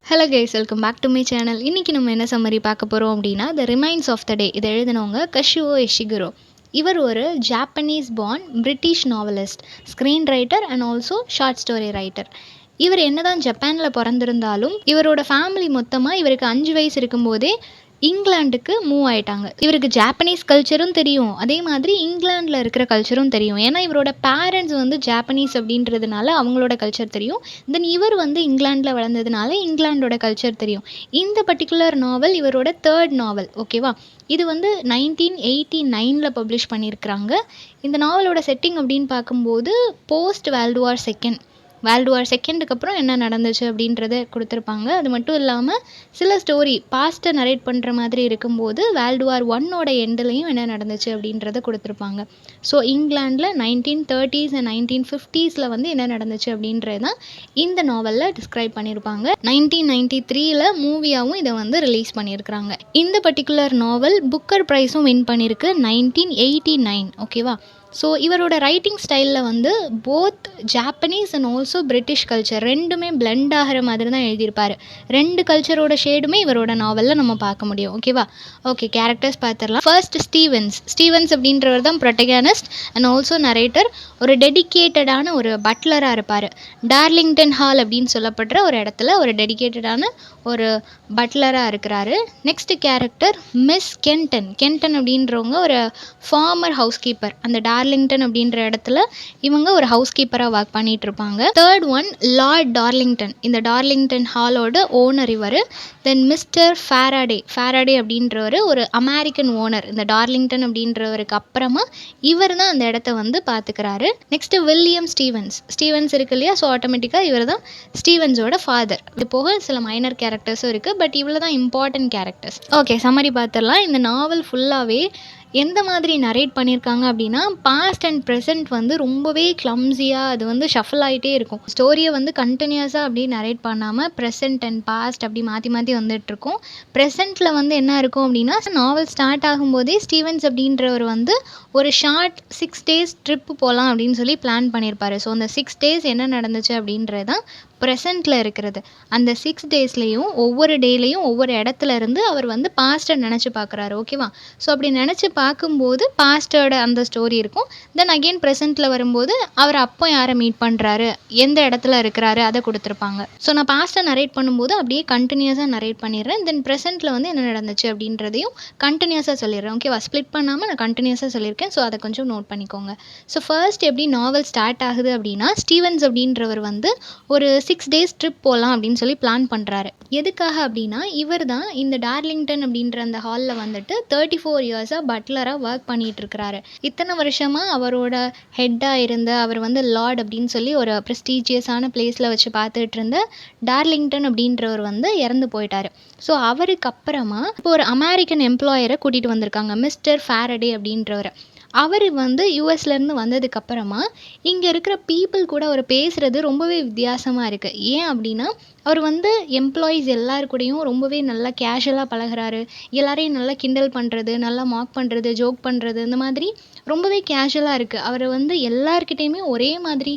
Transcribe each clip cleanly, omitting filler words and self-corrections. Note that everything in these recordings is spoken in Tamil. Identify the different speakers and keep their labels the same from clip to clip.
Speaker 1: Hello guys, welcome back to my channel. இன்றைக்கி நம்ம என்ன சம்மரி பார்க்க போகிறோம் அப்படின்னா, த ரிமைன்ஸ் ஆஃப் த டே. இதை எழுதினவங்க கஷுவோ இஷிகுரோ. இவர் ஒரு Japanese born British novelist, screen writer and also short story writer. இவர் என்னதான் ஜப்பானில் பிறந்திருந்தாலும் இவரோட ஃபேமிலி மொத்தமாக இவருக்கு 5 வயசு இருக்கும்போதே இங்கிலாந்துக்கு மூவ் ஆகிட்டாங்க. இவருக்கு ஜாப்பனீஸ் கல்ச்சரும் தெரியும், அதே மாதிரி இங்கிலாண்டில் இருக்கிற கல்ச்சரும் தெரியும். ஏன்னா இவரோட பேரண்ட்ஸ் வந்து ஜாப்பனீஸ் அப்படின்றதுனால அவங்களோட கல்ச்சர் தெரியும். தென் இவர் வந்து இங்கிலாண்டில் வளர்ந்ததுனால இங்கிலாண்டோட கல்ச்சர் தெரியும். இந்த பர்டிகுலர் நாவல் இவரோட 3rd நாவல், ஓகேவா? இது வந்து 1989 பப்ளிஷ் பண்ணியிருக்கிறாங்க. இந்த நாவலோட செட்டிங் அப்படின்னு பார்க்கும்போது போஸ்ட் வேர்ல்டு வார் செகண்டுக்கு அப்புறம் என்ன நடந்துச்சு அப்படின்றத கொடுத்துருப்பாங்க. அது மட்டும் இல்லாமல் சில ஸ்டோரி பாஸ்ட்டை நரேட் பண்ணுற மாதிரி இருக்கும்போது வேர்ல்டு வார் 1ஓட எண்ட்லேயும் என்ன நடந்துச்சு அப்படின்றத கொடுத்துருப்பாங்க. ஸோ இங்கிலாண்டில் 1930s அண்ட் 1950s வந்து என்ன நடந்துச்சு அப்படின்றது தான் இந்த நாவலில் டிஸ்கிரைப் பண்ணியிருப்பாங்க. 1993 மூவியாகவும் இதை வந்து ரிலீஸ் பண்ணியிருக்கிறாங்க. இந்த பர்டிகுலர் நாவல் புக்கர் ப்ரைஸும் வின் பண்ணியிருக்கு 1989, ஓகேவா? ஸோ இவரோட ரைட்டிங் ஸ்டைலில் வந்து both Japanese and also British culture ரெண்டுமே பிளெண்ட் ஆகிற மாதிரி தான் எழுதியிருப்பார். 2 கல்ச்சரோட ஷேடுமே இவரோட நாவலில் நம்ம பார்க்க முடியும், ஓகேவா? ஓகே, கேரக்டர்ஸ் பார்த்துடலாம். ஃபர்ஸ்ட் ஸ்டீவன்ஸ் அப்படின்றவர் தான் ப்ரொட்டகானிஸ்ட் அண்ட் ஆல்சோ நரேட்டர். ஒரு டெடிக்கேட்டடான ஒரு பட்லராக இருப்பார். டார்லிங்டன் ஹால் அப்படின்னு சொல்லப்படுற ஒரு இடத்துல ஒரு டெடிக்கேட்டடான ஒரு பட்லராக இருக்கிறாரு. நெக்ஸ்ட் கேரக்டர் மிஸ் கென்டன் அப்படின்றவங்க ஒரு ஃபார்மர் ஹவுஸ் கீப்பர். அந்த டார்லிங்டன் அப்படின்ற இடத்துல இவங்க ஒரு ஹவுஸ் கீப்பராக ஒர்க் பண்ணிட்டு இருப்பாங்க. 3rd one Lord Darlington. இந்த டார்லிங்டன் ஹாலோட ஓனர் இவர். தென் மிஸ்டர் ஃபேரடே அப்படின்றவர் ஒரு அமெரிக்கன் ஓனர். இந்த டார்லிங்டன் அப்படின்றவருக்கு அப்புறமா இவர் தான் அந்த இடத்த வந்து பார்த்துக்கிறாரு. நெக்ஸ்ட் வில்லியம் ஸ்டீவன்ஸ் இருக்கு இல்லையா? ஸோ ஆட்டோமேட்டிக்காக இவர் தான் ஸ்டீவன்ஸோட ஃபாதர். இது போக சில மைனர் கேரக்டர்ஸும் இருக்குது, பட் இவ்வளோ தான் இம்பார்ட்டன்ட் கேரக்டர்ஸ். ஓகே, சம்மரி பார்த்துடலாம். இந்த நாவல் ஃபுல்லாகவே எந்த மாதிரி நரேட் பண்ணியிருக்காங்க அப்படின்னா, பாஸ்ட் அண்ட் ப்ரெசென்ட் வந்து ரொம்பவே கிளம்ஸியாக அது வந்து ஷஃபில் ஆகிட்டே இருக்கும். ஸ்டோரியை வந்து கண்டினியூஸாக அப்படி நரேட் பண்ணாமல் ப்ரெசென்ட் அண்ட் பாஸ்ட் அப்படி மாற்றி வந்துட்டுருக்கும். ப்ரெசென்ட்டில் வந்து என்ன இருக்கும் அப்படின்னா, நாவல் ஸ்டார்ட் ஆகும்போதே ஸ்டீவன்ஸ் அப்படின்றவர் வந்து ஒரு ஷார்ட் 6 days ட்ரிப்பு போகலாம் அப்படின்னு சொல்லி பிளான் பண்ணியிருப்பார். ஸோ அந்த 6 days என்ன நடந்துச்சு அப்படின்றது தான் ப்ரெசென்ட்டில் இருக்கிறது. அந்த 6 daysலேயும் ஒவ்வொரு டேலையும் ஒவ்வொரு இடத்துல இருந்து அவர் வந்து பாஸ்ட்டை நினச்சி பார்க்குறாரு, ஓகேவா? ஸோ அப்படி நினச்சி பார்க்கும்போது பாஸ்ட்டோட அந்த ஸ்டோரி இருக்கும். தென் அகெயின் ப்ரெசென்ட்டில் வரும்போது அவர் அப்போ யாரை மீட் பண்ணுறாரு, எந்த இடத்துல இருக்கிறாரு, அதை கொடுத்துருப்பாங்க. ஸோ நான் பாஸ்ட்டை நரேட் பண்ணும்போது அப்படியே கண்டினியூஸாக நரேட் பண்ணிடுறேன். தென் ப்ரெசென்ட்டில் வந்து என்ன நடந்துச்சு அப்படின்றதையும் கண்டினியூஸாக சொல்லிடுறேன், ஓகேவா? ஸ்ப்ளிட் பண்ணாமல் நான் கண்டினியூஸாக சொல்லியிருக்கேன். ஸோ அதை கொஞ்சம் நோட் பண்ணிக்கோங்க. ஸோ ஃபர்ஸ்ட் எப்படி நாவல் ஸ்டார்ட் ஆகுது அப்படின்னா, ஸ்டீவன்ஸ் அப்படின்றவர் வந்து ஒரு 6 days ட்ரிப் போகலாம் அப்படின்னு சொல்லி பிளான் பண்ணுறாரு. எதுக்காக அப்படின்னா, இவர் தான் இந்த டார்லிங்டன் அப்படின்ற அந்த ஹாலில் வந்துட்டு 34 years பட்லராக ஒர்க் பண்ணிகிட்டு இருக்கிறாரு. இத்தனை வருஷமாக அவரோட ஹெட்டாக இருந்த அவர் வந்து லார்ட் அப்படின்னு சொல்லி ஒரு ப்ரெஸ்டீஜியஸான பிளேஸில் வச்சு பார்த்துட்டு இருந்த டார்லிங்டன் அப்படின்றவர் வந்து இறந்து போயிட்டார். ஸோ அவருக்கு அப்புறமா இப்போ ஒரு அமெரிக்கன் எம்ப்ளாயரை கூட்டிகிட்டு வந்திருக்காங்க, மிஸ்டர் ஃபேரடே அப்படின்றவர். அவர் வந்து யூஎஸ்லேருந்து வந்ததுக்கப்புறமா இங்கே இருக்கிற பீப்புள் கூட அவர் பேசுகிறது ரொம்பவே வித்தியாசமாக இருக்குது. ஏன் அப்படின்னா, அவர் வந்து எம்ப்ளாயீஸ் எல்லாரு கூடயும் ரொம்பவே நல்லா கேஷுவலாக பழகுறாரு. எல்லாரையும் நல்லா கிண்டல் பண்ணுறது, நல்லா மாக் பண்ணுறது, ஜோக் பண்ணுறது, இந்த மாதிரி ரொம்பவே கேஷுவலாக இருக்குது. அவர் வந்து எல்லார்கிட்டேயுமே ஒரே மாதிரி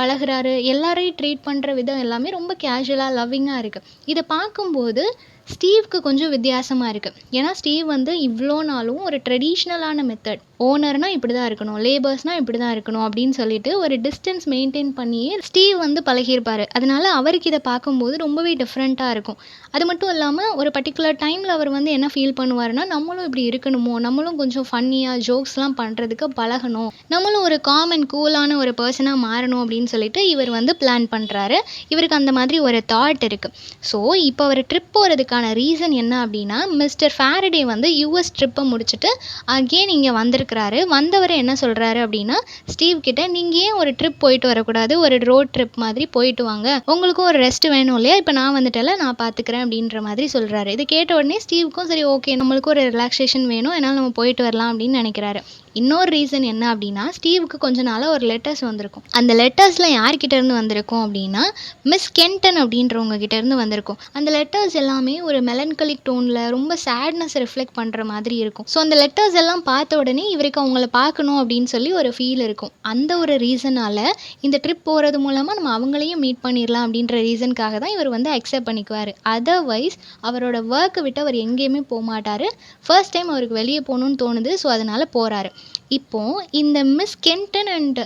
Speaker 1: பழகுறாரு. எல்லாரையும் ட்ரீட் பண்ணுற விதம் எல்லாமே ரொம்ப கேஷுவலாக லவ்விங்காக இருக்குது. இதை பார்க்கும்போது ஸ்டீவ்க்கு கொஞ்சம் வித்தியாசமாக இருக்குது. ஏன்னா ஸ்டீவ் வந்து இவ்வளோ நாளும் ஒரு ட்ரெடிஷ்னலான மெத்தட், ஓனர்னால் இப்படி தான் இருக்கணும், லேபர்ஸ்னால் இப்படி தான் இருக்கணும் அப்படின்னு சொல்லிட்டு ஒரு டிஸ்டன்ஸ் மெயின்டைன் பண்ணியே ஸ்டீவ் வந்து பழகியிருப்பார். அதனால அவருக்கு இதை பார்க்கும்போது ரொம்பவே டிஃப்ரெண்ட்டாக இருக்கும். அது மட்டும் இல்லாமல் ஒரு பர்டிகுலர் டைமில் அவர் வந்து என்ன ஃபீல் பண்ணுவார்னா, நம்மளும் இப்படி இருக்கணுமோ, நம்மளும் கொஞ்சம் ஃபன்னியாக ஜோக்ஸ்லாம் பண்ணுறதுக்கு பழகணும், நம்மளும் ஒரு காம் அண்ட் கூலான ஒரு பர்சனாக மாறணும் அப்படின்னு சொல்லிட்டு இவர் வந்து பிளான் பண்ணுறாரு. இவருக்கு அந்த மாதிரி ஒரு தாட் இருக்குது. ஸோ இப்போ அவர் ட்ரிப் போகிறதுக்கான ரீசன் என்ன அப்படின்னா, மிஸ்டர் ஃபேரடே வந்து யூஎஸ் ட்ரிப்பை முடிச்சுட்டு அகெயின் இங்கே வந்திருக்கிறாரு. வந்தவர் என்ன சொல்கிறாரு அப்படின்னா, ஸ்டீவ் கிட்ட நீங்கள் ஏன் ஒரு ட்ரிப் போயிட்டு வரக்கூடாது, ஒரு ரோட் ட்ரிப் மாதிரி போயிட்டு வாங்க, உங்களுக்கும் ஒரு ரெஸ்ட் வேணும் இல்லையா, இப்போ நான் வந்துட்டல, நான் பார்த்துக்கிறேன் அப்படின்ற மாதிரி சொல்கிறாரு. இது கேட்ட உடனே ஸ்டீவுக்கும் சரி, ஓகே நம்மளுக்கும் ஒரு ரிலாக்ஸேஷன் வேணும், அதனால் நம்ம போயிட்டு வரலாம் அப்படின்னு நினைக்கிறாரு. இன்னொரு ரீசன் என்ன அப்படின்னா, ஸ்டீவுக்கு கொஞ்ச நாளா ஒரு லெட்டர்ஸ் வந்திருக்கும். அந்த லெட்டர்ஸ்ல யார்கிட்ட இருந்து வந்திருக்கும் அப்படின்னா, மிஸ் கென்டன் அப்படின்றவங்க கிட்ட இருந்து வந்திருக்கும். அந்த லெட்டர்ஸ் எல்லாமே ஒரு மெலன்கலிக் டோன்ல ரொம்ப சேட்னஸ் ரிஃப்ளெக்ட் பண்ற மாதிரி இருக்கும். ஸோ அந்த லெட்டர்ஸ் எல்லாம் பார்த்த உடனே இவருக்கு அவங்கள பார்க்கணும் அப்படின்னு சொல்லி ஒரு ஃபீல் இருக்கும். அந்த ஒரு ரீசனால இந்த ட்ரிப் போறது மூலமா நம்ம அவங்களையும் மீட் பண்ணிடலாம் அப்படின்ற ரீசனுக்காக தான் இவர் வந்து அக்செப்ட் பண்ணிக்குவாரு. அதர்வைஸ் அவரோட ஒர்க்கை விட்டு அவர் எங்கேயுமே போகமாட்டாரு. ஃபர்ஸ்ட் டைம் அவருக்கு வெளியே போகணும்னு தோணுது. ஸோ அதனால போறாரு. இப்போ இந்த மிஸ் கென்டன் அண்ட்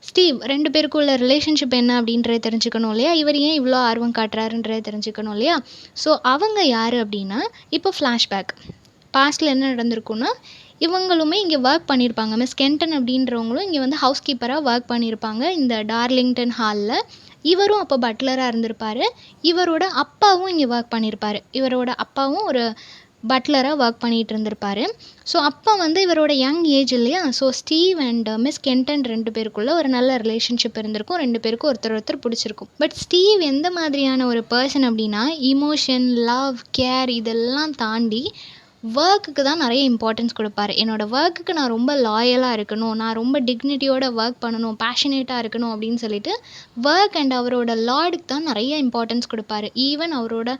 Speaker 1: ஸ்டீவ் 2 பேருக்குள்ள ரிலேஷன்ஷிப் என்ன அப்படின்றத தெரிஞ்சுக்கணும் இல்லையா? இவர் ஏன் இவ்வளோ ஆர்வம் காட்டுறாருன்றத தெரிஞ்சுக்கணும் இல்லையா? ஸோ அவங்க யாரு அப்படின்னா, இப்போ ஃப்ளாஷ்பேக். பாஸ்ட்ல என்ன நடந்திருக்கும்னா, இவங்களுமே இங்கே ஒர்க் பண்ணியிருப்பாங்க. மிஸ் கென்டன் அப்படின்றவங்களும் இங்கே வந்து ஹவுஸ் கீப்பராக ஒர்க் பண்ணியிருப்பாங்க இந்த டார்லிங்டன் ஹாலில். இவரும் அப்போ பட்லராக இருந்திருப்பார். இவரோட அப்பாவும் இங்கே ஒர்க் பண்ணியிருப்பார். இவரோட அப்பாவும் ஒரு பட்லராக ஒர்க் பண்ணிகிட்டு இருந்திருப்பார். ஸோ அப்போ வந்து இவரோட யங் ஏஜ் இல்லையா? So Steve and miss Kenton 2 பேருக்குள்ள ஒரு நல்ல ரிலேஷன்ஷிப் இருந்திருக்கும். 2 பேருக்கும் ஒருத்தர் பிடிச்சிருக்கும். பட் ஸ்டீவ் எந்த மாதிரியான ஒரு பர்சன் அப்படின்னா, இமோஷன், லவ், கேர் இதெல்லாம் தாண்டி ஒர்க்குக்கு தான் நிறைய இம்பார்ட்டன்ஸ் கொடுப்பாரு. என்னோடய ஒர்க்குக்கு நான் ரொம்ப லாயலாக இருக்கணும், நான் ரொம்ப டிக்னிட்டியோட ஒர்க் பண்ணணும், பேஷனேட்டாக இருக்கணும் அப்படின்னு சொல்லிட்டு ஒர்க் அண்ட் அவரோட லார்டுக்கு தான் நிறைய இம்பார்ட்டன்ஸ் கொடுப்பாரு. ஈவன் அவரோட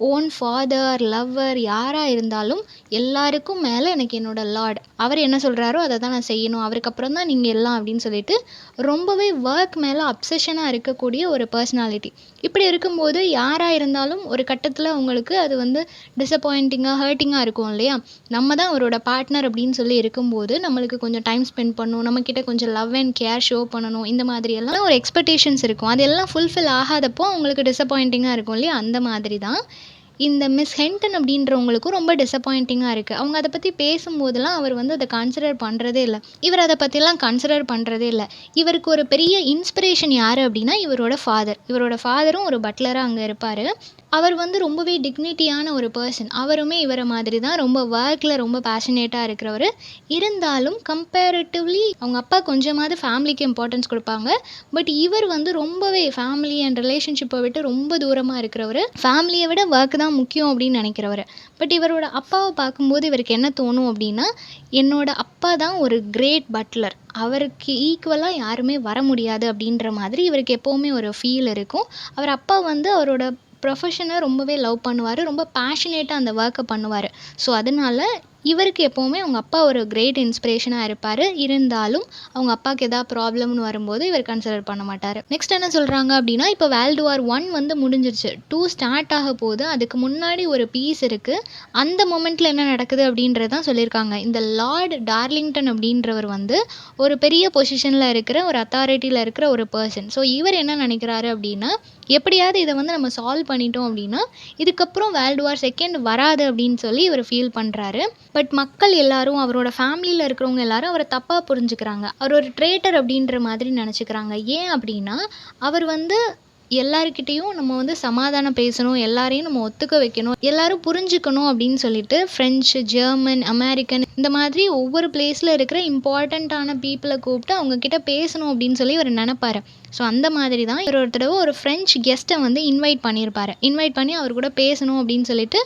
Speaker 1: ஓன் ஃபாதர், லவ்வர் யாராக இருந்தாலும் எல்லாருக்கும் மேலே எனக்கு என்னோட லார்ட் அவர் என்ன சொல்கிறாரோ அதை தான் நான் செய்யணும், அவருக்கு அப்புறம் தான் நீங்கள் எல்லாம் அப்படின்னு சொல்லிட்டு ரொம்பவே ஒர்க் மேலே அப்சஷனாக இருக்கக்கூடிய ஒரு பர்சனாலிட்டி. இப்படி இருக்கும்போது யாராக இருந்தாலும் ஒரு கட்டத்தில் அவங்களுக்கு அது வந்து டிசப்பாயிண்டிங்காக, ஹர்ட்டிங்காக இருக்கும் இல்லையா? நம்ம தான் அவரோட பார்ட்னர் அப்படின்னு சொல்லி இருக்கும்போது நம்மளுக்கு கொஞ்சம் டைம் ஸ்பெண்ட் பண்ணணும், நம்மக்கிட்ட கொஞ்சம் லவ் அண்ட் கேர் ஷோ பண்ணணும், இந்த மாதிரியெல்லாம் ஒரு எக்ஸ்பெக்டேஷன்ஸ் இருக்கும். அதெல்லாம் ஃபுல்ஃபில் ஆகாதப்போ அவங்களுக்கு டிசப்பாயிண்டிங்காக இருக்கும் இல்லையா? அந்த மாதிரி தான் இந்த மிஸ் ஹென்டன் அப்படின்றவங்களுக்கும் ரொம்ப டிசப்பாயிண்டிங்காக இருக்குது. அவங்க அதை பற்றி பேசும்போதெல்லாம் அவர் வந்து அதை கன்சிடர் பண்ணுறதே இல்லை. இவர் அதை பற்றிலாம் கன்சிடர் பண்ணுறதே இல்லை. இவருக்கு ஒரு பெரிய இன்ஸ்பிரேஷன் யார் அப்படின்னா, இவரோட ஃபாதர். இவரோட ஃபாதரும் ஒரு பட்லராக அங்கே இருப்பார். அவர் வந்து ரொம்பவே டிக்னிட்டியான ஒரு பர்சன். அவருமே இவரை மாதிரி தான் ரொம்ப ஒர்க்கில் ரொம்ப பேஷனேட்டாக இருக்கிறவர். இருந்தாலும் கம்பேரிட்டிவ்லி அவங்க அப்பா கொஞ்சமாவது ஃபேமிலிக்கு இம்பார்ட்டன்ஸ் கொடுப்பாங்க. பட் இவர் வந்து ரொம்பவே ஃபேமிலி அண்ட் ரிலேஷன்ஷிப்பை விட்டு ரொம்ப தூரமாக இருக்கிறவர். ஃபேமிலியை விட ஒர்க் தான் முக்கியம் அப்படின்னு நினைக்கிறவர். பட் இவரோட அப்பாவை பார்க்கும்போது இவருக்கு என்ன தோணும் அப்படின்னா, என்னோட அப்பா தான் ஒரு கிரேட் பட்லர், அவருக்கு ஈக்குவலாக யாருமே வர முடியாது அப்படின்ற மாதிரி இவருக்கு எப்போவுமே ஒரு ஃபீல் இருக்கும். அவர் அப்பா வந்து அவரோட ப்ரொஃபஷனை ரொம்பவே லவ் பண்ணுவார், ரொம்ப பேஷனேட்டாக அந்த ஒர்க்கை பண்ணுவார். ஸோ அதனால இவருக்கு எப்போவுமே அவங்க அப்பா ஒரு கிரேட் இன்ஸ்பிரேஷனாக இருப்பார். இருந்தாலும் அவங்க அப்பாவுக்கு எதாவது ப்ராப்ளம்னு வரும்போது இவர் கன்சிடர் பண்ண மாட்டார். நெக்ஸ்ட் என்ன சொல்கிறாங்க அப்படின்னா, இப்போ வேர்ல்டு வார் 1 வந்து முடிஞ்சிருச்சு, 2 ஸ்டார்ட் ஆக போகுது. அதுக்கு முன்னாடி ஒரு பீஸ் இருக்குது. அந்த மொமெண்ட்டில் என்ன நடக்குது அப்படின்றதான் சொல்லியிருக்காங்க. இந்த லார்ட் டார்லிங்டன் அப்படின்றவர் வந்து ஒரு பெரிய பொசிஷனில் இருக்கிற ஒரு அத்தாரிட்டியில் இருக்கிற ஒரு பர்சன். ஸோ இவர் என்ன நினைக்கிறாரு அப்படின்னா, எப்படியாவது இதை வந்து நம்ம சால்வ் பண்ணிட்டோம் அப்படின்னா இதுக்கப்புறம் வேர்ல்டு வார் 2 வராது அப்படின்னு சொல்லி இவர் ஃபீல் பண்ணுறாரு. பட் மக்கள் எல்லாரும், அவரோட ஃபேமிலியில் இருக்கிறவங்க எல்லாரும் அவரை தப்பாக புரிஞ்சுக்கிறாங்க. அவர் ஒரு ட்ரேட்டர் அப்படின்ற மாதிரி நினச்சிக்கிறாங்க. ஏன் அப்படின்னா, அவர் வந்து எல்லாருக்கிட்டேயும் நம்ம வந்து சமாதானம் பேசணும், எல்லாரையும் நம்ம ஒத்துக்க வைக்கணும், எல்லாரும் புரிஞ்சுக்கணும் அப்படின்னு சொல்லிட்டு ஃப்ரெஞ்சு, ஜெர்மன், அமெரிக்கன் இந்த மாதிரி ஒவ்வொரு பிளேஸில் இருக்கிற இம்பார்ட்டண்ட்டான பீப்புளை கூப்பிட்டு அவங்கக்கிட்ட பேசணும் அப்படின்னு சொல்லி இவர் நினைப்பாரு. ஸோ அந்த மாதிரி தான் இவர் ஒரு தடவை ஒரு ஃப்ரெஞ்ச் கெஸ்ட்டை வந்து இன்வைட் பண்ணியிருப்பார். இன்வைட் பண்ணி அவர் கூட பேசணும் அப்படின்னு சொல்லிட்டு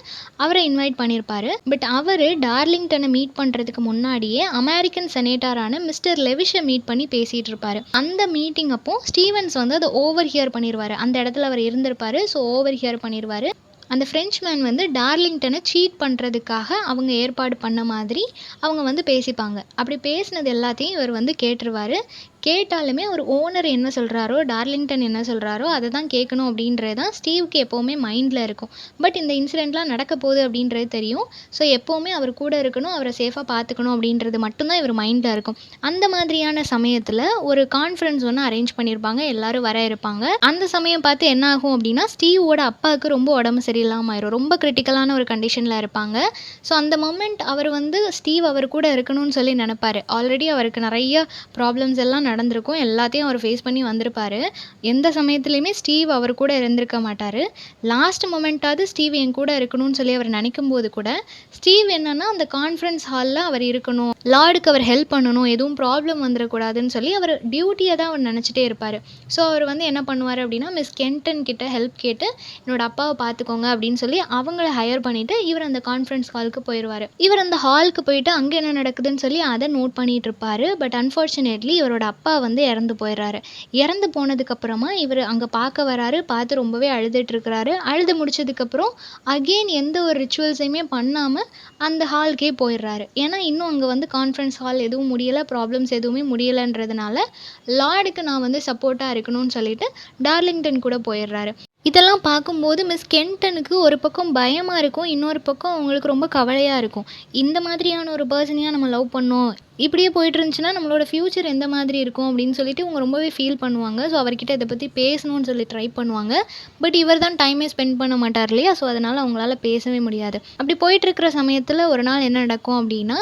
Speaker 1: அவரை இன்வைட் பண்ணியிருப்பார். பட் அவர் டார்லிங்டனை மீட் பண்ணுறதுக்கு முன்னாடியே அமெரிக்கன் செனேட்டரான மிஸ்டர் லெவிஷை மீட் பண்ணி பேசிகிட்டு இருப்பார். அந்த மீட்டிங் அப்போ ஸ்டீவன்ஸ் வந்து அதை ஓவர் ஹியர் பண்ணிடுவார். அந்த இடத்துல அவர் இருந்திருப்பார். ஸோ ஓவர் ஹியர் பண்ணிடுவார். அந்த ஃப்ரெஞ்ச் மேன் வந்து டார்லிங்டனை சீட் பண்ணுறதுக்காக அவங்க ஏற்பாடு பண்ண மாதிரி அவங்க வந்து பேசிப்பாங்க. அப்படி பேசினது எல்லாத்தையும் இவர் வந்து கேட்டுருவார். கேட்டாலுமே அவர் ஓனர் என்ன சொல்கிறாரோ, டார்லிங்டன் என்ன சொல்கிறாரோ அதை தான் கேட்கணும் அப்படின்றது தான் ஸ்டீவ்க்கு எப்போவுமே மைண்டில் இருக்கும். பட் இந்த இன்சிடெண்ட்லாம் நடக்க போகுது அப்படின்றது தெரியும். ஸோ எப்போவுமே அவர் கூட இருக்கணும், அவரை சேஃபாக பார்த்துக்கணும் அப்படின்றது மட்டும்தான் இவர் மைண்டில் இருக்கும். அந்த மாதிரியான சமயத்தில் ஒரு கான்ஃபரன்ஸ் ஒன்று அரேஞ்ச் பண்ணியிருப்பாங்க. எல்லோரும் வர இருப்பாங்க. அந்த சமயம் பார்த்து என்ன ஆகும் அப்படின்னா, ஸ்டீவோட அப்பாவுக்கு ரொம்ப உடம்பு சரியில்லாமல் ஆயிரும். ரொம்ப கிரிட்டிக்கலான ஒரு கண்டிஷனில் இருப்பாங்க. ஸோ அந்த மொமெண்ட் அவர் வந்து ஸ்டீவ் அவர் கூட இருக்கணும்னு சொல்லி நினைப்பார். ஆல்ரெடி அவருக்கு நிறைய ப்ராப்ளம்ஸ் எல்லாம் நடந்திருக்கும். எல்லாத்தையும் அவர் ஃபேஸ் பண்ணி வந்திருப்பாரு. எந்த சமயத்துலயுமே ஸ்டீவ் அவர் கூட இருந்திருக்க மாட்டாரு. லாஸ்ட் மொமெண்ட்டாவது ஸ்டீவ் என் கூட இருக்கணும்னு சொல்லி அவர் நினைக்கும்போது கூட, ஸ்டீவ் என்னன்னா அந்த கான்ஃபரன்ஸ் ஹால்ல அவர் இருக்கணும். லார்டுக்கு அவர் ஹெல்ப் பண்ணணும். எதுவும் ப்ராப்ளம் வந்துறக்கூடாதுன்னு சொல்லி அவர் டியூட்டிய தான் அவர் நினைச்சிட்டே இருப்பாரு. ஸோ அவர் வந்து என்ன பண்ணுவாரு அப்படின்னா, மிஸ் கென்டன் கிட்ட ஹெல்ப் கேட்டு, என்னோட அப்பாவ பார்த்துக்கோங்க அப்படின்னு சொல்லி அவங்கள ஹையர் பண்ணிட்டு, இவர் அந்த கான்ஃபரன்ஸ் ஹாலுக்கு போயிருவாரு. இவர் அந்த ஹாலுக்கு போயிட்டு அங்க என்ன நடக்குதுன்னு சொல்லி அத நோட் பண்ணிட்டு இருப்பாரு. பட் அன்ஃபார்ச்சுனேட்லி இவரோட அப்பா வந்து இறந்து போயிடுறாரு. இறந்து போனதுக்கப்புறமா இவரு அங்க பார்க்க வராரு. பார்த்து ரொம்பவே அழுதுட்டு இருக்கிறாரு. அழுது முடிச்சதுக்கப்புறம் அகெயின் எந்த ஒரு ரிச்சுவல்ஸையுமே பண்ணாம அந்த ஹாலுக்கே போயிடுறாரு. ஏன்னா இன்னும் அங்க வந்து கான்ஃபரன்ஸ் ஹால் எதுவும் முடியல, ப்ராப்ளம்ஸ் எதுவுமே முடியலன்றதுனால, லார்டுக்கு நான் வந்து சப்போர்ட்டா இருக்கணும்னு சொல்லிட்டு டார்லிங்டன் கூட போயிடுறாரு. இதெல்லாம் பார்க்கும்போது மிஸ் கென்டனுக்கு ஒரு பக்கம் பயமா இருக்கும். இன்னொரு பக்கம் அவங்களுக்கு ரொம்ப கவலையா இருக்கும். இந்த மாதிரியான ஒரு பெர்சனையா நம்ம லவ் பண்ணோம். இப்படியே போயிட்டு இருந்துச்சுன்னா நம்மளோட ஃப்யூச்சர் எந்த மாதிரி இருக்கும் அப்படின்னு சொல்லிட்டு இவங்க ரொம்பவே ஃபீல் பண்ணுவாங்க. ஸோ அவர்கிட்ட இத பத்தி பேசணும்னு சொல்லி ட்ரை பண்ணுவாங்க. பட் இவர் தான் டைமே ஸ்பெண்ட் பண்ண மாட்டார் இல்லையா? ஸோ அதனால அவங்களால பேசவே முடியாது. அப்படி போயிட்டு இருக்கிற சமயத்துல ஒரு நாள் என்ன நடக்கும் அப்படின்னா,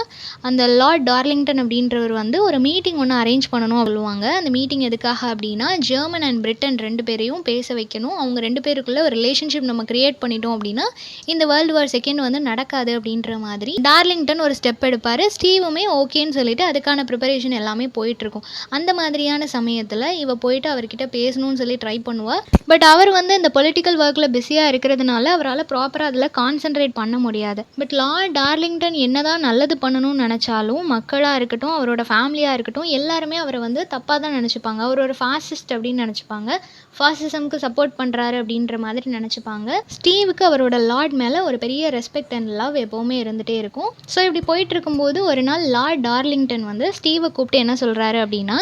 Speaker 1: அந்த லார்ட் டார்லிங்டன் அப்படின்றவர் வந்து ஒரு மீட்டிங் ஒண்ணு அரேஞ்ச் பண்ணணும் சொல்லுவாங்க. அந்த மீட்டிங் எதுக்காக அப்படின்னா, ஜெர்மன் அண்ட் பிரிட்டன் 2 பேரையும் பேச வைக்கணும். அவங்க 2 பேருக்குள்ள ஒரு ரிலேஷன்ஷிப் நம்ம கிரியேட் பண்ணிட்டோம் அப்படின்னா, இந்த வேர்ல்டு வார் 2 வந்து நடக்காது அப்படின்ற மாதிரி டார்லிங்டன் ஒரு ஸ்டெப் எடுப்பாரு. ஸ்டீவுமே ஓகேன்னு சொல்லிட்டு அதுக்கான ப்ரிப்பரேஷன் எல்லாமே போயிட்டுருக்கும். அந்த மாதிரியான சமயத்துல இவ போயிட்டு அவர்கிட்ட பேசணும்னு சொல்லி ட்ரை பண்ணுவா. பட் அவர் வந்து இந்த பொலிட்டிக்கல் ஒர்க்ல பிஸியா இருக்கிறதுனால அவரால ப்ராப்பரா அதுல கான்சென்ட்ரேட் பண்ண முடியாது. பட் லார்ட் டார்லிங்டன் என்னதான் நல்லது பண்ணணும்னு நினைச்சாலும், மக்களா இருக்கட்டும், அவரோட ஃபேமிலியா இருக்கட்டும், எல்லாருமே அவரை வந்து தப்பா தான் நினைச்சுப்பாங்க. அவர் ஒரு ஃபாசிஸ்ட் அப்படின்னு நினைச்சுப்பாங்க. ஃபாசிசம்க்கு சப்போர்ட் பண்றாரு அப்படின்ற மாதிரி நினைச்சுப்பாங்க. ஸ்டீவுக்கு அவரோட லார்ட் மேல ஒரு பெரிய ரெஸ்பெக்ட் அண்ட் லவ் எப்பவுமே இருந்துட்டே இருக்கும். ஸோ இப்படி போயிட்டு இருக்கும்போது ஒரு நாள் லார்ட் டார்லிங்டன் வந்து ஸ்டீவை கூப்பிட்டு என்ன சொல்றாரு அப்படின்னா,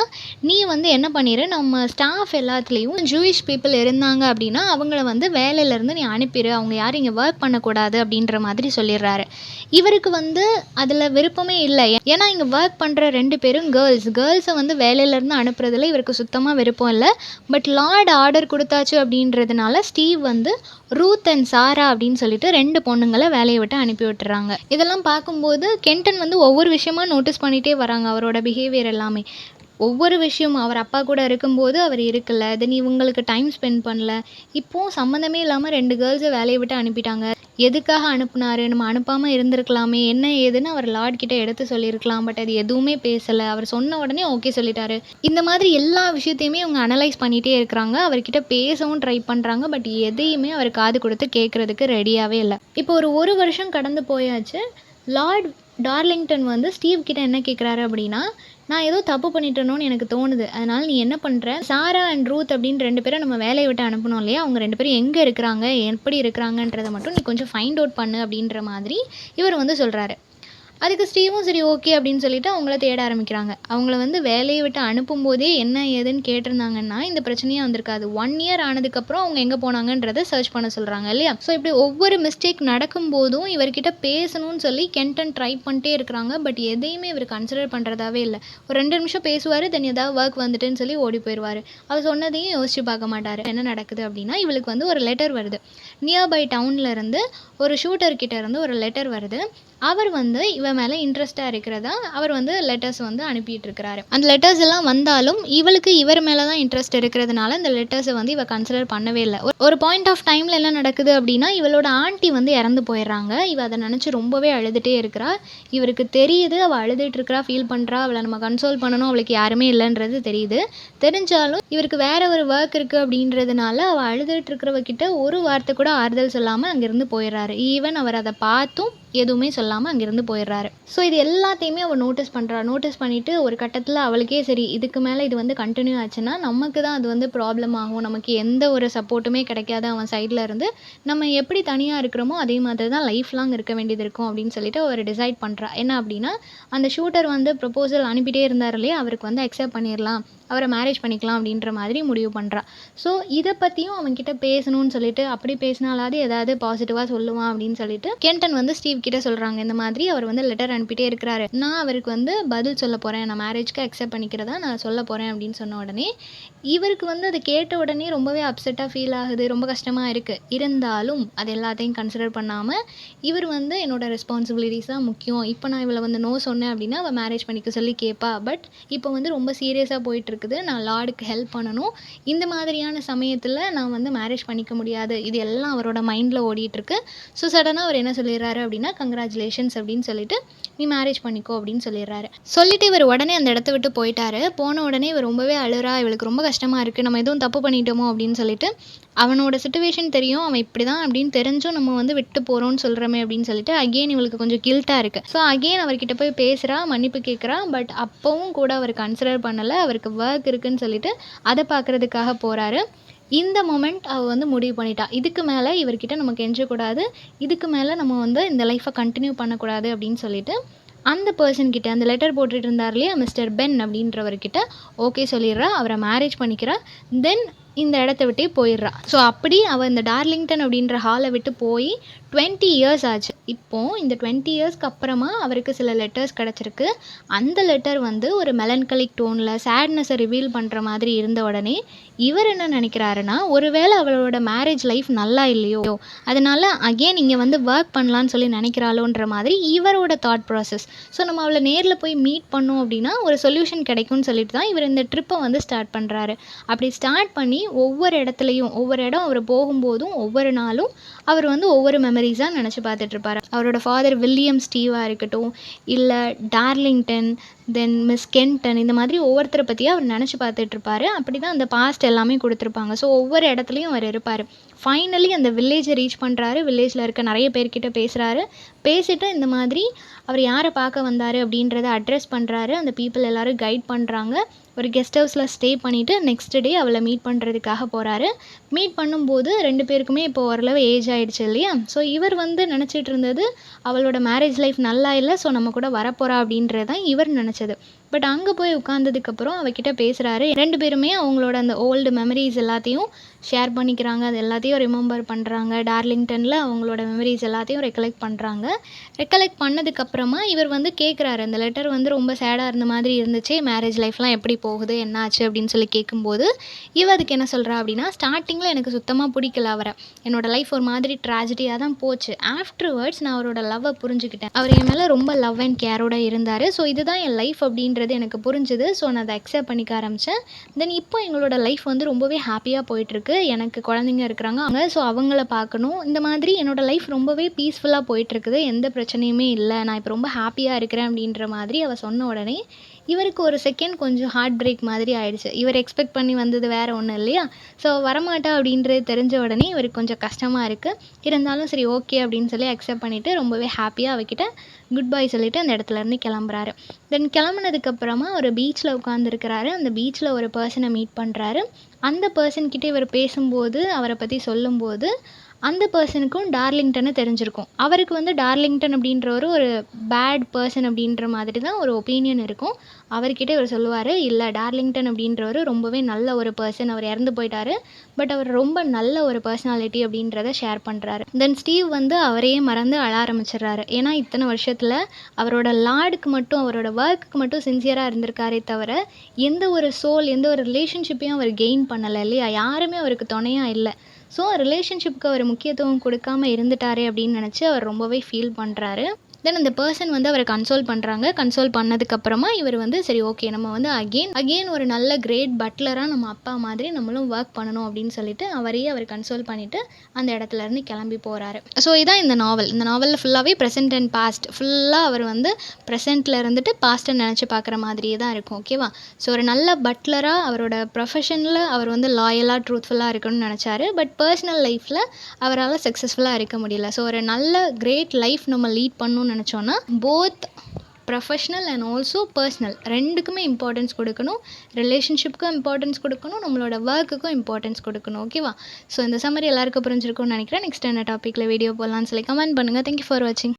Speaker 1: நீ வந்து என்ன பண்ணிரு, நம்ம ஸ்டாஃப் எல்லாத்துலேயும் ஜூயிஷ் பீப்புள் இருந்தாங்க அப்படின்னா அவங்கள வந்து வேலையிலேருந்து நீ அனுப்பிடு, அவங்க யாரும் இங்கே ஒர்க் பண்ணக்கூடாது அப்படின்ற மாதிரி சொல்லிடுறாரு. இவருக்கு வந்து அதில் விருப்பமே இல்லை. ஏன்னா இங்கே ஒர்க் பண்ணுற 2 பேரும் கேர்ள்ஸை வந்து வேலையிலேருந்து அனுப்புறதுல இவருக்கு சுத்தமாக விருப்பம் இல்லை. பட் லார்ட் ஆர்டர் கொடுத்தாச்சு அப்படின்றதுனால ஸ்டீவ் வந்து ரூத் அண்ட் சாரா அப்படின்னு சொல்லிட்டு 2 பொண்ணுங்களை வேலையை விட்டு அனுப்பி விட்டுறாங்க. இதெல்லாம் பார்க்கும்போது கென்டன் வந்து ஒவ்வொரு விஷயமா நோட்டீஸ் பண்ணிகிட்டே வராங்க. அவரோட பிஹேவியர் எல்லாமே ஒவ்வொரு விஷயமும் அவர் அப்பா கூட இருக்கும்போது அவர் இருக்கல, தென் இவங்களுக்கு டைம் ஸ்பெண்ட் பண்ணல, இப்போது சம்மந்தமே இல்லாமல் 2 கேர்ள்ஸை வேலையை விட்டு அனுப்பிட்டாங்க. எதுக்காக அனுப்புனாரு, நம்ம அனுப்பாமல் இருந்திருக்கலாமே, என்ன ஏதுன்னு அவர் லார்ட் கிட்ட எடுத்து சொல்லியிருக்கலாம். பட் அது எதுவுமே பேசலை. அவர் சொன்ன உடனே ஓகே சொல்லிட்டாரு. இந்த மாதிரி எல்லா விஷயத்தையுமே அவங்க அனலைஸ் பண்ணிகிட்டே இருக்கிறாங்க. அவர்கிட்ட பேசவும் ட்ரை பண்ணுறாங்க. பட் எதையுமே அவர் காது கொடுத்து கேட்குறதுக்கு ரெடியாகவே இல்லை. இப்போ ஒரு வருஷம் கடந்து போயாச்சு. லார்ட் டார்லிங்டன் வந்து ஸ்டீவ் கிட்ட என்ன கேட்குறாரு அப்படின்னா, நான் ஏதோ தப்பு பண்ணிட்டேனோன்னு எனக்கு தோணுது. அதனால நீ என்ன பண்ணுற, சாரா அண்ட் ரூத் அப்படின்னு 2 பேரை நம்ம வேலையை விட்டு அனுப்பணும் இல்லையா? அவங்க 2 பேரும் எங்கே இருக்கிறாங்க, எப்படி இருக்கிறாங்கன்றதை மட்டும் நீ கொஞ்சம் ஃபைண்ட் அவுட் பண்ணு அப்படின்ற மாதிரி இவர் வந்து சொல்கிறாரு. அதுக்கு ஸ்டீவும் சரி ஓகே அப்படின்னு சொல்லிட்டு அவங்கள தேட ஆரம்பிக்கிறாங்க. அவங்கள வந்து வேலையை விட்டு அனுப்பும்போதே என்ன ஏதுன்னு கேட்டிருந்தாங்கன்னா இந்த பிரச்சனையே வந்திருக்காது. 1 இயர் ஆனதுக்கப்புறம் அவங்க எங்கே போனாங்கன்றதை சர்ச் பண்ண சொல்கிறாங்க இல்லையா? ஸோ இப்படி ஒவ்வொரு மிஸ்டேக் நடக்கும்போதும் இவர்கிட்ட பேசணும்னு சொல்லி கென்டன் ட்ரை பண்ணிட்டே இருக்கிறாங்க. பட் எதையுமே இவர் கன்சிடர் பண்ணுறதாவே இல்லை. ஒரு 2 நிமிஷம் பேசுவார், தென் ஏதாவது ஒர்க் வந்துட்டுன்னு சொல்லி ஓடி போயிடுவார். அவர் சொன்னதையும் யோசிச்சு பார்க்க மாட்டார். என்ன நடக்குது அப்படின்னா, இவளுக்கு வந்து ஒரு லெட்டர் வருது. நியர்பை டவுனில் இருந்து ஒரு ஷூட்டர்கிட்ட இருந்து ஒரு லெட்டர் வருது. அவர் வந்து இவன் மேலே இன்ட்ரெஸ்டாக இருக்கிறதா அவர் வந்து லெட்டர்ஸ் வந்து அனுப்பிட்டு இருக்கிறாரு. அந்த லெட்டர்ஸ் எல்லாம் வந்தாலும் இவளுக்கு இவர் மேலே தான் இன்ட்ரெஸ்ட் இருக்கிறதுனால இந்த லெட்டர்ஸை வந்து இவ கன்சிடர் பண்ணவே இல்லை. ஒரு பாயிண்ட் ஆஃப் டைமில் என்ன நடக்குது அப்படின்னா, இவளோட ஆண்டி வந்து இறந்து போயிடுறாங்க. இவ அதை நினச்சி ரொம்பவே அழுதுகிட்டே இருக்கிறா. இவருக்கு தெரியுது அவள் அழுதுட்டு இருக்கிறா, ஃபீல் பண்ணுறா, அவளை நம்ம கன்சோல் பண்ணணும், அவளுக்கு யாருமே இல்லைன்றது தெரியுது. தெரிஞ்சாலும் இவருக்கு வேற ஒரு ஒர்க் இருக்குது அப்படின்றதுனால அவள் அழுதுட்டு இருக்கிறவகிட்ட ஒரு வார்த்தை கூட ஆறுதல் சொல்லாமல் அங்கேருந்து போயிடுறாரு. ஈவன் அவர் அதை பார்த்தும் எதுவுமே சொல்லாமல் அங்கேருந்து போயிடுறாரு. ஸோ இது எல்லாத்தையுமே அவள் நோட்டீஸ் பண்ணுறா. நோட்டீஸ் பண்ணிவிட்டு ஒரு கட்டத்தில் அவளுக்கே சரி, இதுக்கு மேலே இது வந்து கண்டினியூ ஆச்சுன்னா நமக்கு தான் அது வந்து ப்ராப்ளம் ஆகும், நமக்கு எந்த ஒரு சப்போர்ட்டுமே கிடைக்காது அவன் சைடில் இருந்து, நம்ம எப்படி தனியாக இருக்கிறோமோ அதே மாதிரி தான் லைஃப் லாங் இருக்க வேண்டியது இருக்கும் அப்படின்னு சொல்லிட்டு அவர் டிசைட் பண்ணுறா. என்ன அப்படின்னா, அந்த ஷூட்டர் வந்து ப்ரொபோசல் அனுப்பிட்டே இருந்தார் இல்லையா, அவருக்கு வந்து அக்செப்ட் பண்ணிடலாம், அவரை மேரேஜ் பண்ணிக்கலாம் அப்படின்ற மாதிரி முடிவு பண்ணுறா. ஸோ இதை பற்றியும் அவன்கிட்ட பேசணும்னு சொல்லிட்டு, அப்படி பேசினாலாவது ஏதாவது பாசிட்டிவாக சொல்லுவான் அப்படின்னு சொல்லிட்டு கென்டன் வந்து ஸ்டீவ் கிட்ட சொல்கிறாங்க, இந்த மாதிரி அவர் வந்து லெட்டர் அனுப்பிட்டே இருக்கிறாரு, நான் அவருக்கு வந்து பதில் சொல்ல போகிறேன், நான் மேரேஜ்க்கு அக்செப்ட் பண்ணிக்கிறதா நான் சொல்ல போகிறேன் அப்படின்னு சொன்ன உடனே இவருக்கு வந்து அதை கேட்ட உடனே ரொம்பவே அப்செட்டாக ஃபீல் ஆகுது, ரொம்ப கஷ்டமாக இருக்குது. இருந்தாலும் அது எல்லாத்தையும் கன்சிடர் பண்ணாமல் இவர் வந்து என்னோட ரெஸ்பான்சிபிலிட்டிஸ் தான் முக்கியம், இப்போ நான் இவளை வந்து நோ சொன்னேன் அப்படின்னா அவள் மேரேஜ் பண்ணிக்க சொல்லி கேட்பா, பட் இப்போ வந்து ரொம்ப சீரியஸாக போயிட்டுருக்குது, நான் லார்டுக்கு ஹெல்ப் பண்ணணும், இந்த மாதிரியான சமயத்தில் நான் வந்து மேரேஜ் பண்ணிக்க முடியாது, இது எல்லாம் அவரோட மைண்டில் ஓடிட்டுருக்கு. ஸோ சடனாக அவர் என்ன சொல்லிடுறாரு அப்படின்னா கங்க்ராச்சுலேஷன்ஸ் அப்படின்னு சொல்லிட்டு நீ மேரேஜ் பண்ணிக்கோ அப்படின்னு சொல்லிடுறாரு. சொல்லிட்டு இவர் உடனே அந்த இடத்த விட்டு போயிட்டாரு. போன உடனே இவர் ரொம்பவே அழுறா, இவளுக்கு ரொம்ப கஷ்டமாக இருக்குது, நம்ம எதுவும் தப்பு பண்ணிட்டோமோ அப்படின்னு சொல்லிட்டு அவனோட சுச்சுவேஷன் தெரியும், அவன் இப்படி தான் அப்படின்னு தெரிஞ்சும் நம்ம வந்து விட்டு போகிறோன்னு சொல்கிறோமே அப்படின்னு சொல்லிட்டு அகெயின் இவளுக்கு கொஞ்சம் கில்ட்டாக இருக்குது. ஸோ அகெயின் அவர்கிட்ட போய் பேசுகிறா, மன்னிப்பு கேட்குறா, பட் அப்போவும் கூட அவர் கன்சிடர் பண்ணலை, அவருக்கு ஒர்க் இருக்குதுன்னு சொல்லிட்டு அதை பார்க்குறதுக்காக போகிறாரு. இந்த மொமெண்ட் அவள் வந்து முடிவு பண்ணிட்டா, இதுக்கு மேலே இவர்கிட்ட நம்ம கெஞ்சக்கூடாது, இதுக்கு மேலே நம்ம வந்து இந்த லைஃப்பை கண்டினியூ பண்ணக்கூடாது அப்படின்னு சொல்லிட்டு அந்த பர்சன்கிட்ட, அந்த லெட்டர் போட்டுட்டு இருந்தார் இல்லையா மிஸ்டர் பென் அப்படின்றவர்கிட்ட ஓகே சொல்லிடுறா, அவரை மேரேஜ் பண்ணிக்கிறா, தென் இந்த இடத்த விட்டே போயிடுறா. ஸோ அப்படி அவள் இந்த டார்லிங்டன் அப்படின்ற ஹாலை விட்டு போய் 20 இயர்ஸ் ஆச்சு. இப்போது இந்த 20 இயர்ஸ்க்கு அப்புறமா அவருக்கு சில லெட்டர்ஸ் கிடச்சிருக்கு. அந்த லெட்டர் வந்து ஒரு மெலன்கலிக் டோனில் சேட்னஸை ரிவீல் பண்ணுற மாதிரி இருந்த உடனே இவர் என்ன நினைக்கிறாருன்னா, ஒருவேளை அவளோட மேரேஜ் லைஃப் நல்லா இல்லையோ, அதனால அகெயின் இங்கே வந்து ஒர்க் பண்ணலான்னு சொல்லி நினைக்கிறாளோன்ற மாதிரி இவரோட தாட் ப்ராசஸ். ஸோ நம்ம அவளை நேரில் போய் மீட் பண்ணோம் அப்படின்னா ஒரு சொல்யூஷன் கிடைக்கும்னு சொல்லிட்டு தான் இவர் இந்த ட்ரிப்பை வந்து ஸ்டார்ட் பண்ணுறாரு. அப்படி ஸ்டார்ட் பண்ணி ஒவ்வொரு இடத்துலையும், ஒவ்வொரு இடம் அவர் போகும்போதும் ஒவ்வொரு நாளும் அவர் வந்து ஒவ்வொரு மெமரிஸாக நினச்சி பார்த்துட்ருப்பார். அவரோட ஃபாதர் வில்லியம் ஸ்டீவாக இருக்கட்டும், இல்லை டார்லிங்டன், தென் மிஸ் கென்டன், இந்த மாதிரி ஒவ்வொருத்தரை பற்றியும் அவர் நினச்சி பார்த்துட்ருப்பாரு. அப்படி தான் அந்த பாஸ்ட் எல்லாமே கொடுத்துருப்பாங்க. ஸோ ஒவ்வொரு இடத்துலையும் அவர் இருப்பார். ஃபைனலி அந்த வில்லேஜை ரீச் பண்ணுறாரு. வில்லேஜில் இருக்க நிறைய பேர்கிட்ட பேசுகிறாரு. பேசிவிட்டு இந்த மாதிரி அவர் யாரை பார்க்க வந்தார் அப்படின்றத அட்ரஸ் பண்ணுறாரு. அந்த பீப்புள் எல்லோரும் கைட் பண்ணுறாங்க. ஒரு கெஸ்ட் ஹவுஸில் ஸ்டே பண்ணிவிட்டு நெக்ஸ்ட் டே அவளை மீட் பண்ணுறதுக்காக போகிறாரு. மீட் பண்ணும்போது 2 பேருக்குமே இப்போ ஓரளவு ஏஜ் ஆகிடுச்சு இல்லையா. ஸோ இவர் வந்து நினச்சிட்டு இருந்தது அவளோட மேரேஜ் லைஃப் நல்லா இல்லை, ஸோ நம்ம கூட வரப்போகிறா அப்படின்றது தான் இவர் நினச்சது. பட் அங்கே போய் உட்காந்ததுக்கப்புறம் அவகிட்ட பேசுகிறாரு. 2 பேருமே அவங்களோட அந்த ஓல்டு மெமரிஸ் எல்லாத்தையும் ஷேர் பண்ணிக்கிறாங்க, அது எல்லாத்தையும் ரிமெம்பர் பண்ணுறாங்க. டார்லிங்டனில் அவங்களோட மெமரிஸ் எல்லாத்தையும் ரெக்கலெக்ட் பண்ணுறாங்க. ரெக்கலெக்ட் பண்ணதுக்கப்புறமா இவர் வந்து கேட்குறாரு, அந்த லெட்டர் வந்து ரொம்ப சேடாக இருந்த மாதிரி இருந்துச்சு, மேரேஜ் லைஃப்லாம் எப்படி போகுது, என்ன ஆச்சு அப்படின்னு சொல்லி கேட்கும்போது அதுக்கு என்ன சொல்கிறா அப்படின்னா, ஸ்டார்டிங்கில் எனக்கு சுத்தமாக பிடிக்கல அவரை, என்னோடய லைஃப் ஒரு மாதிரி ட்ராஜடியாக தான் போச்சு. ஆஃப்டர்வர்ட்ஸ் நான் அவரோட லவ்வை புரிஞ்சுக்கிட்டேன், அவர் என் மேலே ரொம்ப லவ் அண்ட் கேரோட இருந்தார். ஸோ இதுதான் என் லைஃப் அப்படின்றது எனக்கு புரிஞ்சுது. ஸோ நான் அதை அக்செப்ட் பண்ணிக்க ஆரம்பித்தேன். தென் இப்போ எங்களோட லைஃப் வந்து ரொம்பவே ஹாப்பியாக போயிட்டுருக்கு. எனக்கு குழந்தைங்க இருக்கிறாங்க அங்கே, ஸோ அவங்கள பார்க்கணும். இந்த மாதிரி என்னோடய லைஃப் ரொம்பவே பீஸ்ஃபுல்லாக போயிட்டுருக்குது, எந்த பிரச்சனையுமே இல்லை, நான் இப்போ ரொம்ப ஹாப்பியாக இருக்கிறேன் அப்படின்ற மாதிரி அவள் சொன்ன உடனே இவருக்கு ஒரு செகண்ட் கொஞ்சம் ஹார்ட் பிரேக் மாதிரி ஆயிடுச்சு. இவர் எக்ஸ்பெக்ட் பண்ணி வந்தது வேறு ஒன்றும் இல்லையா. ஸோ வரமாட்டா அப்படின்றது தெரிஞ்ச உடனே இவருக்கு கொஞ்சம் கஷ்டமாக இருக்குது. இருந்தாலும் சரி ஓகே அப்படின்னு சொல்லி அக்செப்ட் பண்ணிவிட்டு ரொம்பவே ஹாப்பியாக அவகிட்ட குட் பை சொல்லிவிட்டு அந்த இடத்துலேருந்து கிளம்புறாரு. தென் கிளம்புனதுக்கப்புறமா ஒரு பீச்சில் உட்காந்துருக்கிறாரு. அந்த பீச்சில் ஒரு பர்சனை மீட் பண்ணுறாரு. அந்த பர்சன்கிட்ட இவர் பேசும்போது, அவரை பற்றி சொல்லும்போது அந்த பர்சனுக்கும் டார்லிங்டனை தெரிஞ்சிருக்கும். அவருக்கு வந்து டார்லிங்டன் அப்படின்றவர் ஒரு பேட் பர்சன் அப்படின்ற மாதிரி தான் ஒரு ஒப்பீனியன் இருக்கும். அவர்கிட்ட இவர் சொல்லுவார், இல்லை டார்லிங்டன் அப்படின்றவர் ரொம்பவே நல்ல ஒரு பர்சன், அவர் இறந்து போயிட்டார், பட் அவர் ரொம்ப நல்ல ஒரு பர்சனாலிட்டி அப்படின்றத ஷேர் பண்ணுறாரு. தென் ஸ்டீவ் வந்து அவரையே மறந்து அழ ஆரம்பிச்சிடுறாரு. ஏன்னா இத்தனை வருஷத்தில் அவரோட லார்டுக்கு மட்டும், அவரோட ஒர்க்குக்கு மட்டும் சின்சியராக இருந்திருக்காரே தவிர எந்த ஒரு சோல், எந்த ஒரு ரிலேஷன்ஷிப்பையும் அவர் கெயின் பண்ணலை இல்லையா. யாருமே அவருக்கு துணையாக இல்லை. ஸோ ரிலேஷன்ஷிப்க்கு அவர் முக்கியத்துவம் கொடுக்காம இருந்துட்டாரே அப்படின்னு நினச்சி அவர் ரொம்பவே ஃபீல் பண்ணுறாரு. தென் அந்த பர்சன் வந்து அவரை கன்சோல் பண்ணுறாங்க. கன்சோல் பண்ணதுக்கப்புறமா இவர் வந்து சரி ஓகே, நம்ம வந்து அகெயின் ஒரு நல்ல கிரேட் பட்லராக நம்ம அப்பா மாதிரி நம்மளும் ஒர்க் பண்ணணும் அப்படின்னு சொல்லிட்டு அவரையே அவர் கன்சோல் பண்ணிவிட்டு அந்த இடத்துலேருந்து கிளம்பி போகிறாரு. ஸோ இதான் இந்த நாவல். இந்த நாவலில் ஃபுல்லாகவே ப்ரெசென்ட் அண்ட் பாஸ்ட், ஃபுல்லாக அவர் வந்து ப்ரெசென்ட்டில் இருந்துட்டு பாஸ்ட்டை நினச்சி பார்க்குற மாதிரியே தான் இருக்கும். ஓகேவா. ஸோ ஒரு நல்ல பட்லராக அவரோட ப்ரொஃபஷனில் அவர் வந்து லாயலாக ட்ரூத்ஃபுல்லாக இருக்கணும்னு நினச்சாரு. பட் பர்சனல் லைஃப்பில் அவரால் சக்ஸஸ்ஃபுல்லாக இருக்க முடியல. ஸோ ஒரு நல்ல கிரேட் லைஃப் நம்ம லீட் பண்ணணும்னு நினச்சோன்னா both professional and also personal ரெண்டுக்குமே இம்பார்ட்டன்ஸ் கொடுக்கணும். ரிலேஷன்ஷிப்புக்கும் இம்பார்ட்டன்ஸ் கொடுக்கணும், நம்மளோட ஒர்க்குக்கும் இம்பார்ட்டன்ஸ் கொடுக்கணும். ஓகேவா. ஸோ இந்த சம்மரி எல்லாருக்கும் புரிஞ்சிருக்கும்னு நினைக்கிறேன். நெக்ஸ்ட் என்ன டாப்பிக்கில் வீடியோ போடலான்னு சொல்லி கமெண்ட் பண்ணுங்கள். தேங்க்யூ ஃபார் வாட்சிங்.